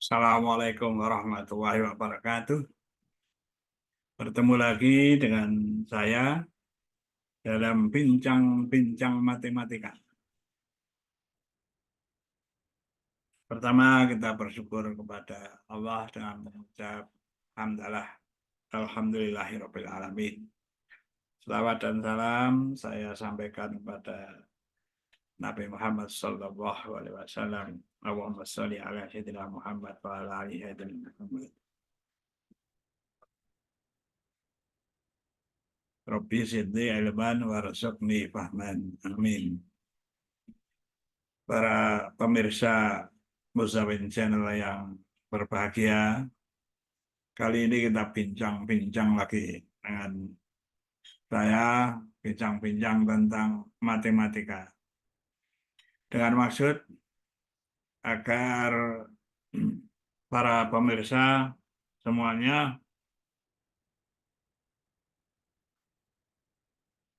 Assalamualaikum warahmatullahi wabarakatuh. Bertemu lagi dengan saya dalam bincang-bincang matematika. Pertama, kita bersyukur kepada Allah dengan mengucap hamdalah, alhamdulillahirabbil alamin. Selawat dan salam saya sampaikan kepada Nabi Muhammad sallallahu alaihi wasallam. Allahumma shalli ala sayyidina Muhammad wa ala ali sayyidina Muhammad. Rabbi zidni ilman warzuqni fahman. Amin. Para pemirsa Muzawin Channel yang berbahagia, kali ini kita bincang-bincang lagi dengan saya, bincang-bincang tentang matematika. Dengan maksud agar para pemirsa semuanya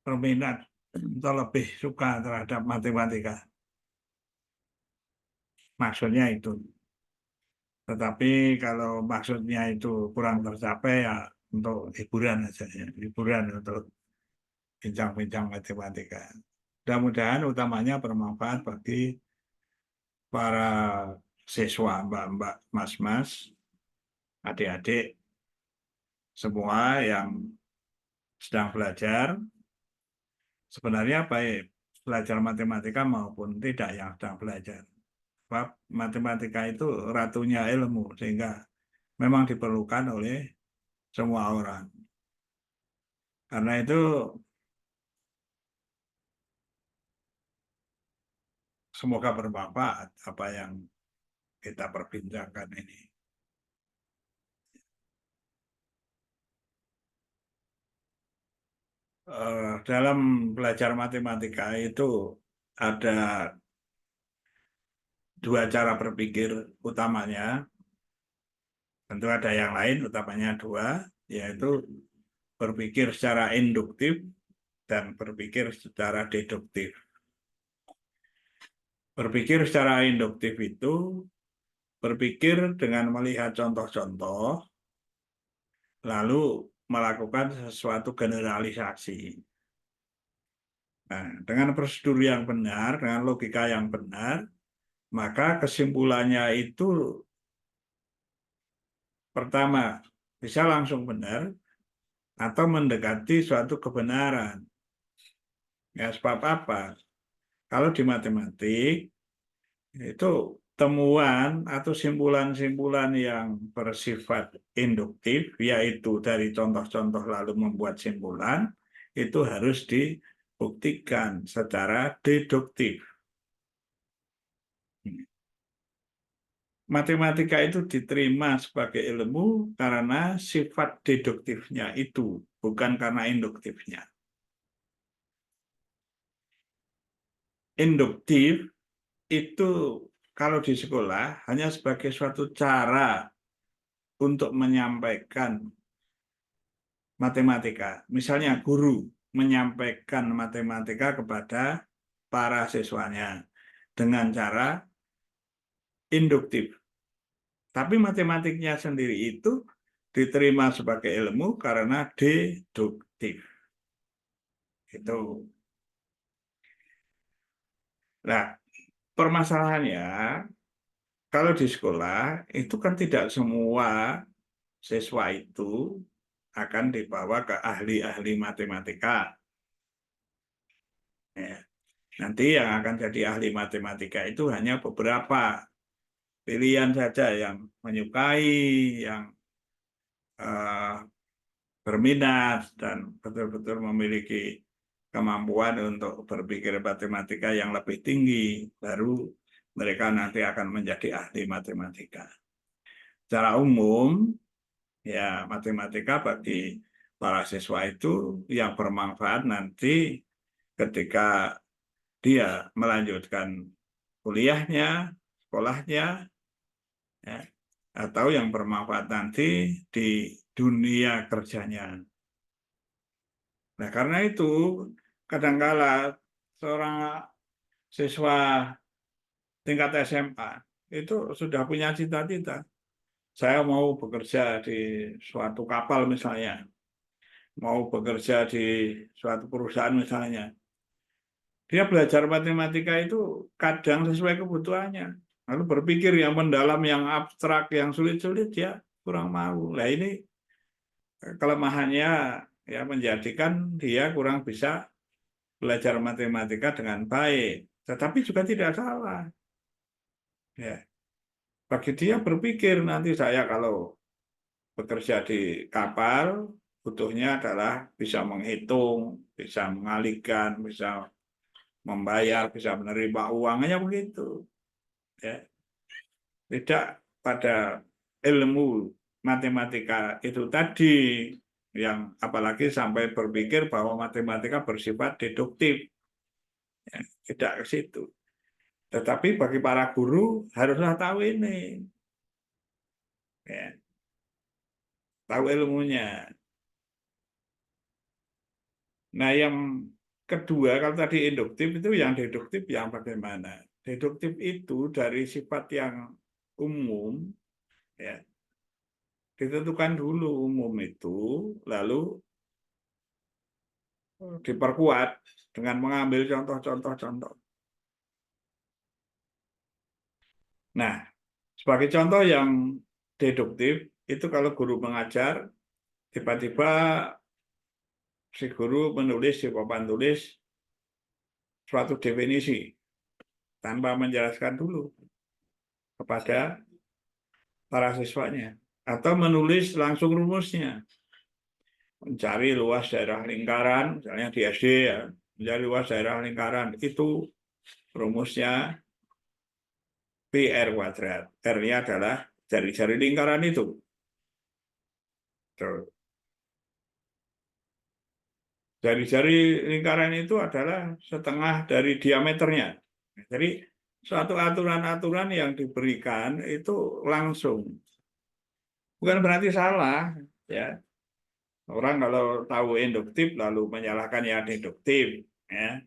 berminat atau lebih suka terhadap matematika. Maksudnya itu. Tetapi kalau maksudnya itu kurang tercapai ya untuk hiburan saja, ya. Hiburan untuk bincang-bincang matematika. Mudah-mudahan utamanya bermanfaat bagi para siswa, mbak-mbak, mas-mas, adik-adik, semua yang sedang belajar. Sebenarnya baik belajar matematika maupun tidak yang sedang belajar. Sebab matematika itu ratunya ilmu, sehingga memang diperlukan oleh semua orang. Karena itu semoga bermanfaat apa yang kita perbincangkan ini. Dalam belajar matematika itu ada dua cara berpikir utamanya. Tentu ada yang lain, utamanya dua, yaitu berpikir secara induktif dan berpikir secara deduktif. Berpikir secara induktif itu berpikir dengan melihat contoh-contoh, lalu melakukan sesuatu generalisasi. Nah, dengan prosedur yang benar, dengan logika yang benar, maka kesimpulannya itu pertama bisa langsung benar atau mendekati suatu kebenaran. Ya, sebab apa? Kalau di matematik itu temuan atau simpulan-simpulan yang bersifat induktif, yaitu dari contoh-contoh lalu membuat simpulan, itu harus dibuktikan secara deduktif. Matematika itu diterima sebagai ilmu karena sifat deduktifnya itu, bukan karena induktifnya. Induktif itu kalau di sekolah hanya sebagai suatu cara untuk menyampaikan matematika. Misalnya guru menyampaikan matematika kepada para siswanya dengan cara induktif. Tapi matematiknya sendiri itu diterima sebagai ilmu karena deduktif. Itu. Nah, permasalahannya kalau di sekolah itu kan tidak semua siswa itu akan dibawa ke ahli-ahli matematika. Ya. Nanti yang akan jadi ahli matematika itu hanya beberapa pilihan saja yang menyukai, yang uh, berminat, dan betul-betul memiliki kemampuan untuk berpikir matematika yang lebih tinggi, baru mereka nanti akan menjadi ahli matematika. Secara umum, ya matematika bagi para siswa itu yang bermanfaat nanti ketika dia melanjutkan kuliahnya, sekolahnya, ya, atau yang bermanfaat nanti di dunia kerjanya. Nah, karena itu kadangkala seorang siswa tingkat SMA itu sudah punya cita-cita. saya mau bekerja di suatu kapal misalnya, mau bekerja di suatu perusahaan misalnya, dia belajar matematika itu kadang sesuai kebutuhannya. Lalu berpikir yang mendalam, yang abstrak, yang sulit-sulit dia kurang mau. Nah ini kelemahannya ya menjadikan dia kurang bisa belajar matematika dengan baik. Tetapi juga tidak salah. Ya, bagi dia berpikir nanti saya kalau bekerja di kapal butuhnya adalah bisa menghitung, bisa mengalihkan, bisa membayar, bisa menerima uangnya begitu. Ya, tidak pada ilmu matematika itu tadi yang apalagi sampai berpikir bahwa matematika bersifat deduktif. Ya, tidak ke situ. Tetapi bagi para guru haruslah tahu ini, ya, tahu ilmunya. Nah, yang kedua, kalau tadi induktif itu yang deduktif yang bagaimana? Deduktif itu dari sifat yang umum, ya, ditentukan dulu umum itu, lalu diperkuat dengan mengambil contoh-contoh. Nah, sebagai contoh yang deduktif, itu kalau guru mengajar, tiba-tiba si guru menulis di papan tulis suatu definisi tanpa menjelaskan dulu kepada para siswanya. Atau menulis langsung rumusnya. Mencari luas daerah lingkaran, misalnya di SD ya, mencari luas daerah lingkaran, itu rumusnya PR kuadrat. R-nya adalah jari-jari lingkaran itu. Jari-jari lingkaran itu adalah setengah dari diameternya. Jadi suatu aturan-aturan yang diberikan itu langsung. Bukan berarti salah, ya. Orang kalau tahu induktif lalu menyalahkan yang deduktif, ya.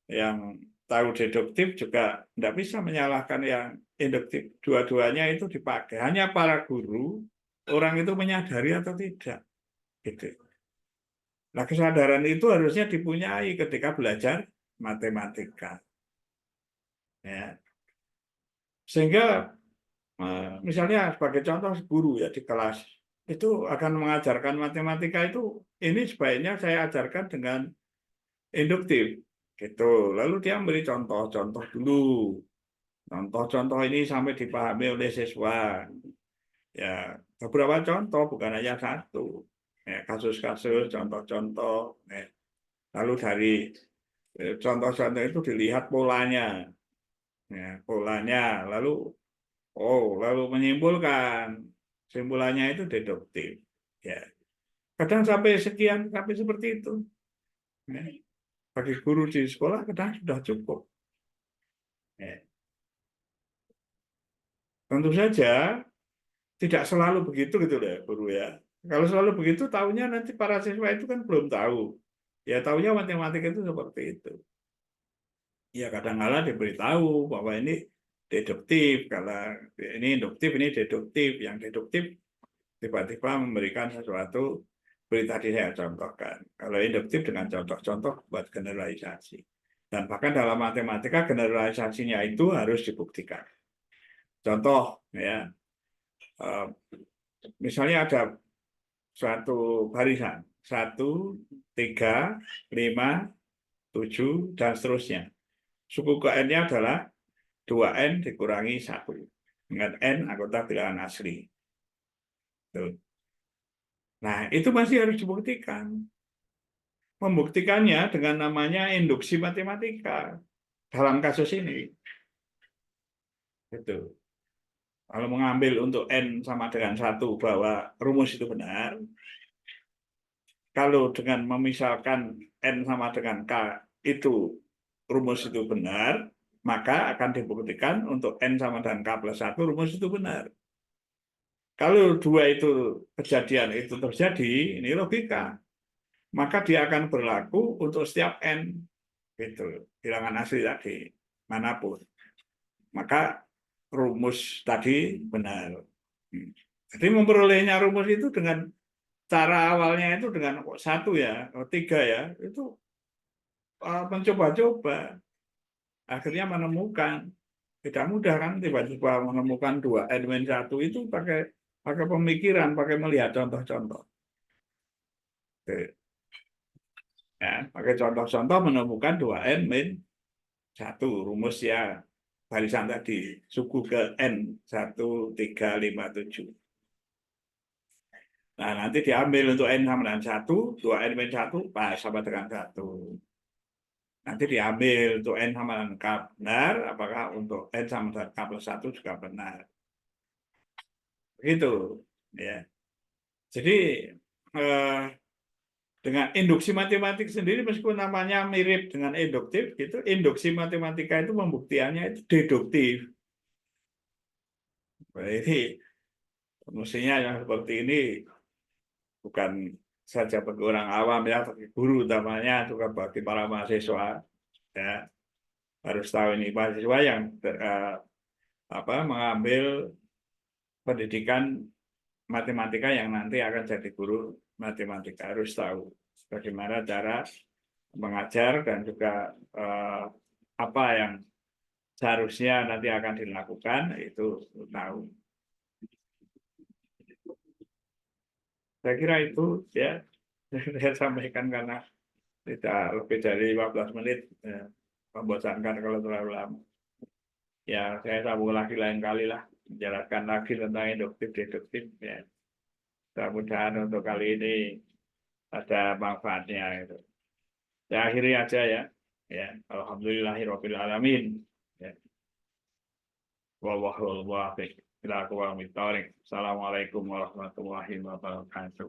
Yang tahu deduktif juga tidak bisa menyalahkan yang induktif. Dua-duanya itu dipakai. Hanya para guru, orang itu menyadari atau tidak. Gitu. Nah, kesadaran itu harusnya dipunyai ketika belajar matematika. Ya. Sehingga misalnya sebagai contoh guru ya di kelas itu akan mengajarkan matematika itu ini sebaiknya saya ajarkan dengan induktif gitu. Lalu dia memberi contoh-contoh dulu. Contoh-contoh ini sampai dipahami oleh siswa. Ya, beberapa contoh bukan hanya satu. Ya, kasus-kasus, contoh-contoh. Ya. Lalu dari contoh-contoh itu dilihat polanya. Ya, polanya lalu lalu menyimpulkan simpulannya itu deduktif. Ya, kadang sampai sekian, sampai seperti itu. Ya. Bagi guru di sekolah kadang sudah cukup. Ya. Tentu saja tidak selalu begitu gitu loh guru ya. Kalau selalu begitu, tahunya nanti para siswa itu kan belum tahu. Ya tahunya matematika itu seperti itu. Ya kadang-kala diberitahu bahwa ini deduktif, kalau ini induktif, ini deduktif. Yang deduktif tiba-tiba memberikan sesuatu seperti tadi saya contohkan. Kalau induktif dengan contoh-contoh buat generalisasi. Dan bahkan dalam matematika generalisasinya itu harus dibuktikan. Contoh ya, misalnya ada suatu barisan 1, 3, 5, 7 dan seterusnya. Suku ke n-nya adalah 2n dikurangi 1 dengan n anggota bilangan asli. Tuh. Nah, itu masih harus dibuktikan. Membuktikannya dengan namanya induksi matematika dalam kasus ini. Itu. Kalau mengambil untuk n sama dengan 1 bahwa rumus itu benar, kalau dengan memisalkan n sama dengan k itu rumus itu benar, maka akan dibuktikan untuk n sama dengan k plus 1 rumus itu benar. Kalau dua itu kejadian itu terjadi, ini logika. Maka dia akan berlaku untuk setiap n, gitu, bilangan asli tadi, manapun. Maka rumus tadi benar. Jadi memperolehnya rumus itu dengan cara awalnya itu dengan satu ya, tiga ya, itu mencoba-coba, akhirnya menemukan. Tidak mudah kan tiba-tiba menemukan 2n-1 itu pakai pakai pemikiran, pakai melihat contoh-contoh. Ya, pakai contoh-contoh menemukan 2n-1 rumusnya barisan tadi, suku ke n 1357. Nah, nanti diambil untuk n sama dengan 1, 2n-1 pas sama dengan 1. Nanti diambil untuk n sama dengan k benar, apakah untuk n sama dengan k plus 1 juga benar. Begitu. Ya. Jadi dengan induksi matematik sendiri meskipun namanya mirip dengan induktif, gitu, induksi matematika itu pembuktiannya itu deduktif. Jadi mestinya yang seperti ini bukan saja bagi orang awam ya, bagi guru utamanya juga bagi para mahasiswa ya, harus tahu ini mahasiswa yang mengambil pendidikan matematika yang nanti akan jadi guru matematika, harus tahu bagaimana cara mengajar dan juga apa yang seharusnya nanti akan dilakukan itu tahu. Saya kira itu ya saya sampaikan karena tidak lebih dari 15 menit ya, membosankan kalau terlalu lama. Ya saya sambung lagi lain kali lah menjelaskan lagi tentang induktif deduktif ya. Mudah-mudahan untuk kali ini ada manfaatnya itu. Saya akhiri aja ya. Ya, alhamdulillahirabbil alamin. Ya. Wallahul muwaffiq ila aqwamit thoriq. Assalamualaikum warahmatullahi wabarakatuh.